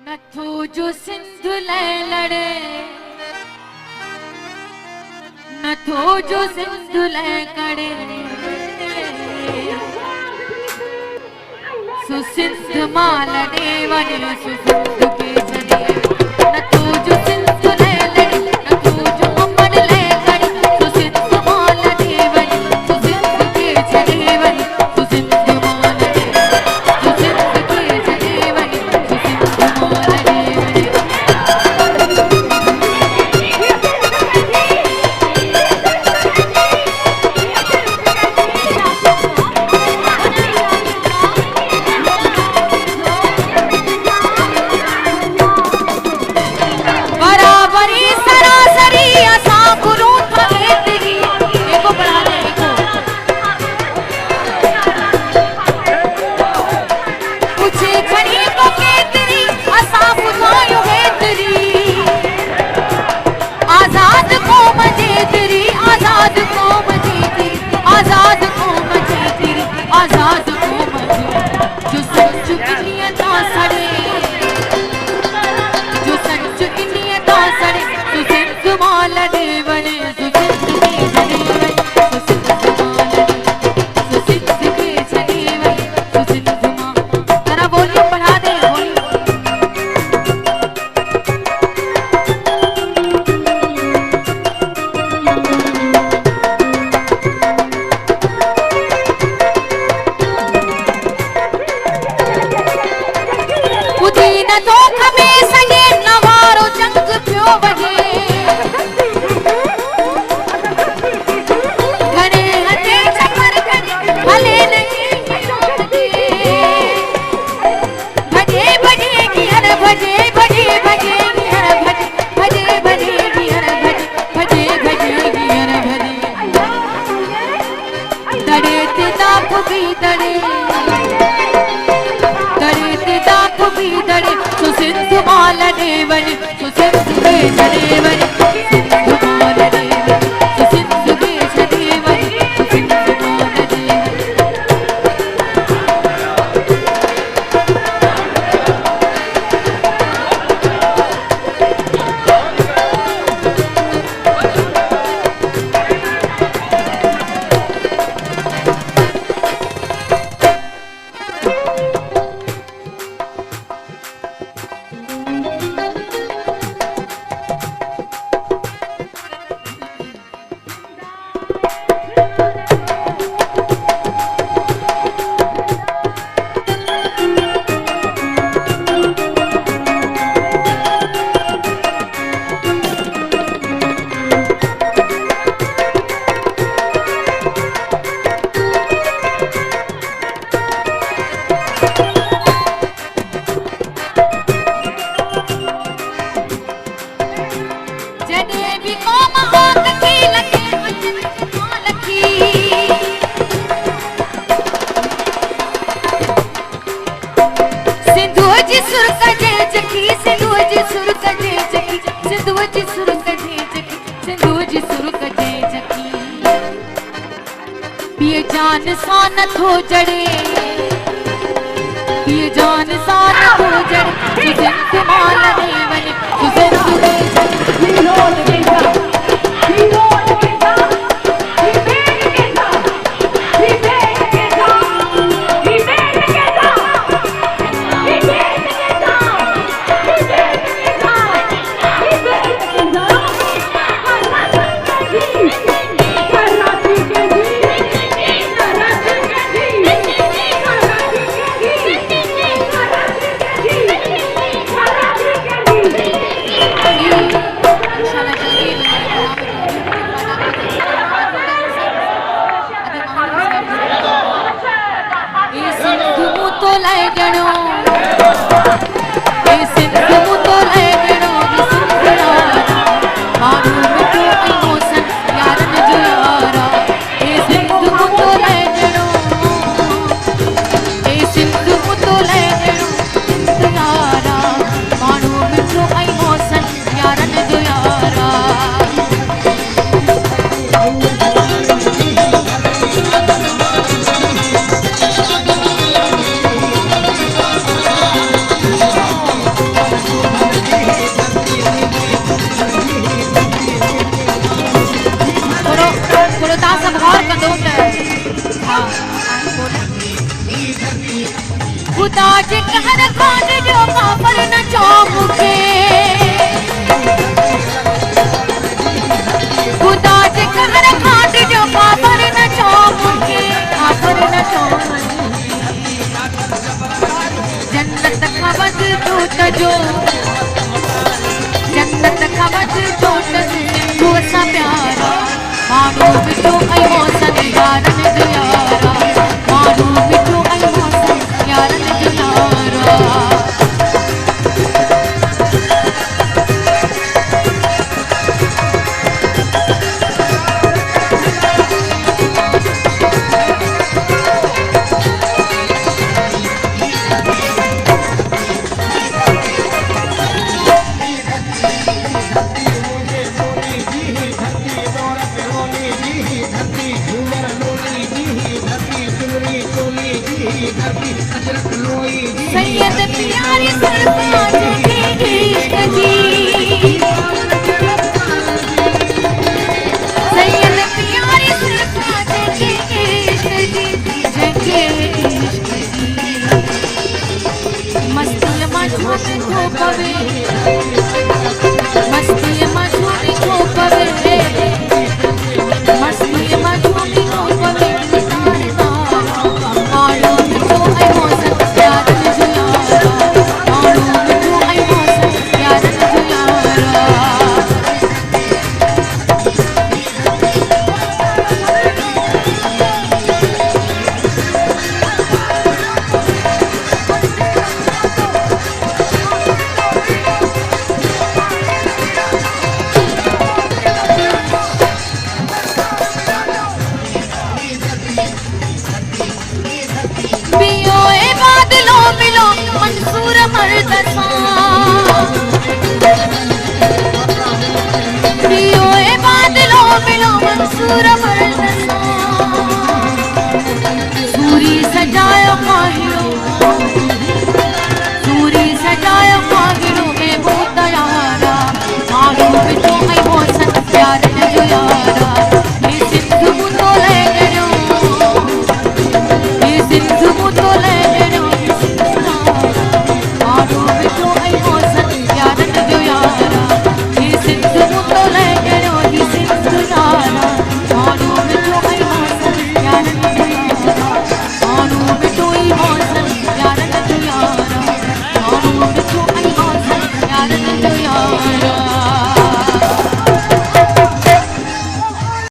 नथो जो सिंध लड़े, नथो जो सिंध करे, सो सिंध माल देवने सो सिंध के चले। नथो जो सिंध लड़े, नथो जो अमर करे, सो सिंध माल देवने सो सिंध के चले वने, सो सिंध माल देवने, सो सिंध के चले वने, सो सिंध माल देवने। बराबरी सरासरी असा गुरु थके तेरी, एको बढ़ा दे एको। पूछे खड़ी को के तेरी असा बुझायो है तेरी, आजाद कौम जे तेरी, आजाद कौम जे तेरी, आजाद कौम जे तेरी, आजाद कौम जे। जो सच नियत सड़े, जो सच नियत सड़े, सो सिंध माल देवने, सो सिंध के चले वने, सो सिंध माल देवने, सो सिंध के चले वने, सो सिंध माल। जरा वॉल्यूम बढ़ा दे वॉल्यूम। बुधी न धोख में सगे नवारो जंग पियो वहे, घणे हथे चपर करे भले नहीं भजे भजे गिहर भजे भजे भजे गिहर भजे भजे भजे गिहर भजे भजे भजे गिहर भजे। दड़े ते दाप भी दड़े, दड़े ते दाप भी दड़े, सो सिंध माल देवने, सो सिंध के चले वने, सिंध माल देवने, सो सिंध के चले वने, सो सिंध माल देवने। जने भी कौम आग की लगे अजन मां लखी, सिंधु जी सुर कजे जकी, सिंधु जी सुर कजे जकी, सिंधु जी सुर कजे जकी, सिंधु जी सुर कजे जकी। पिए जान सा नथो जड़े, पिए जान सा नथो जड़े, सो सिंध माल देवने, सो सिंध के चले। तजो जन्नत खवज चोट सिंधु सा प्यारा मानो बिचो आई मौसन यारन जो यारा मानो बिचो आई मौसन यारन जो यारा सैयद प्यारी सरताज के इश्क जी सैयद प्यारी सरताज के इश्क जी जगे इश्क जी मस्ती मजू में खो पवे मस्ती मजू में खो पवे मस्ती मजू में खो पवे मंसूर मर्दसा पियोए बादलों मिलो मंसूर मर्दसा सूरी सजायो माहिरो सूरी सजायो माहिरो में भूत यारा मानो बिचो आई मौसन प्यार जो यारा ये सिंधु मुतो ले गयो ये सिंधु मुतो ले गयो यार